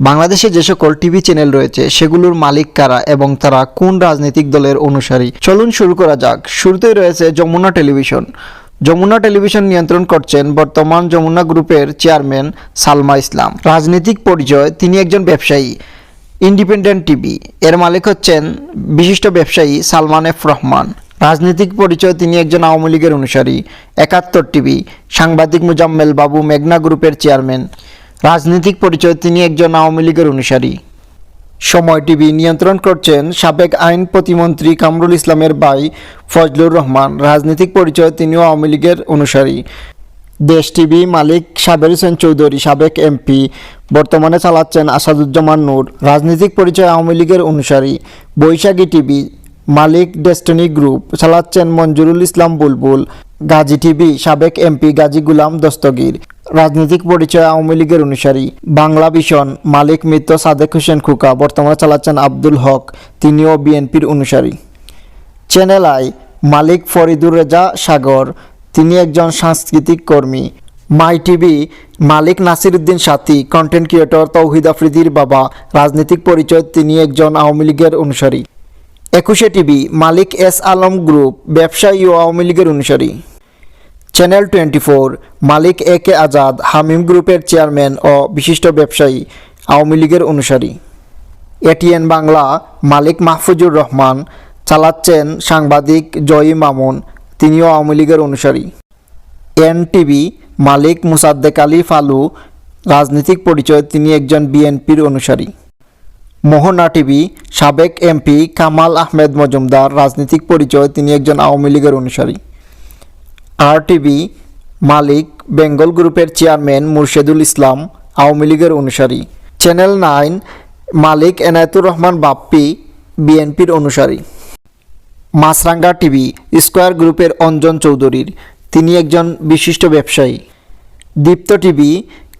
বাংলাদেশে যে সকল টিভি চ্যানেল রয়েছে সেগুলোর মালিক কারা এবং তারা কোন রাজনৈতিক দলের অনুসারী, চলুন শুরু করা যাক। শুরুতেই রয়েছে যমুনা টেলিভিশন। যমুনা টেলিভিশন নিয়ন্ত্রণ করছেন বর্তমান যমুনা গ্রুপের চেয়ারম্যান সালমা ইসলাম। রাজনৈতিক পরিচয়, তিনি একজন ব্যবসায়ী। ইন্ডিপেন্ডেন্ট টিভি এর মালিক হচ্ছেন বিশিষ্ট ব্যবসায়ী সালমান এফ রহমান। রাজনৈতিক পরিচয়, তিনি একজন আওয়ামী লীগের অনুসারী। ৭১ টিভি সাংবাদিক মুজাম্মেল বাবু মেঘনা গ্রুপের চেয়ারম্যান। রাজনৈতিক পরিচয়, তিনি একজন আওয়ামী লীগের অনুসারী। সময় টিভি নিয়ন্ত্রণ করছেন সাবেক আইন প্রতিমন্ত্রী কামরুল ইসলামের ভাই ফজলুর রহমান। রাজনৈতিক পরিচয়, তিনিও আওয়ামী লীগের অনুসারী। দেশ টিভি মালিক সাবের হোসেন চৌধুরী, সাবেক এমপি, বর্তমানে চালাচ্ছেন আসাদুজ্জামান নূর। রাজনৈতিক পরিচয়, আওয়ামী লীগের অনুসারী। বৈশাখী টিভি মালিক ডেস্টিনি গ্রুপ, চালাচ্ছেন মঞ্জুরুল ইসলাম বুলবুল। গাজী টিভি সাবেক এমপি গাজী গুলাম দস্তগীর। রাজনৈতিক পরিচয়, আওয়ামী লীগের অনুসারী। বাংলা ভিশন মালিক মৃত সাদেক হোসেন খোকা, বর্তমানে চালাচ্ছেন আব্দুল হক, তিনিও বিএনপির অনুসারী। চ্যানেল আই মালিক ফরিদুর রেজা সাগর, তিনি একজন সাংস্কৃতিক কর্মী। মাই টিভি মালিক নাসির উদ্দিন সাথী, কন্টেন্ট ক্রিয়েটর, তৌহিদ আফ্রিদির বাবা। রাজনৈতিক পরিচয়, তিনি একজন আওয়ামী লীগের অনুসারী। ২১ টিভি মালিক এস আলম গ্রুপ, ব্যবসায়ী ও আওয়ামী লীগের অনুসারী। চ্যানেল 24 মালিক এ কে আজাদ, হামিম গ্রুপের চেয়ারম্যান ও বিশিষ্ট ব্যবসায়ী, আওয়ামী লীগের অনুসারী। এটিএন বাংলা মালিক মাহফুজুর রহমান, চালাচ্ছেন সাংবাদিক জয়ী মামুন, তিনিও আওয়ামী লীগের অনুসারী। এন টিভি মালিক মুসাদ্দেক আলী ফালু, রাজনৈতিক পরিচয়, তিনি একজন বিএনপির অনুসারী। মোহনা টিভি সাবেক এমপি কামাল আহমেদ মজুমদার, রাজনৈতিক পরিচয়, তিনি একজন আওয়ামী লীগের অনুসারী। আর টিভি মালিক বেঙ্গল গ্রুপের চেয়ারম্যান মুর্শেদুল ইসলাম, আওয়ামী লীগের অনুসারী। চ্যানেল 9 মালিক এনায়েতুর রহমান বাপ্পি, বিএনপির অনুসারী। মাছরাঙ্গা টিভি স্কয়ার গ্রুপের অঞ্জন চৌধুরীর, তিনি একজন বিশিষ্ট ব্যবসায়ী। দীপ্ত টিভি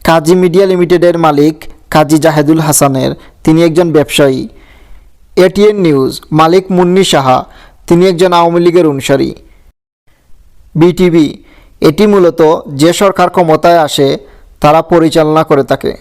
কাজী মিডিয়া লিমিটেডের মালিক কাজী জাহেদুল হাসানের, তিনি একজন ব্যবসায়ী। এটিএন নিউজ মালিক মুন্নি সাহা, তিনি একজন আওয়ামী লীগের অনুসারী। বিটিভি এটি মূলত যে সরকার ক্ষমতায় আসে তারা পরিচালনা করে থাকে।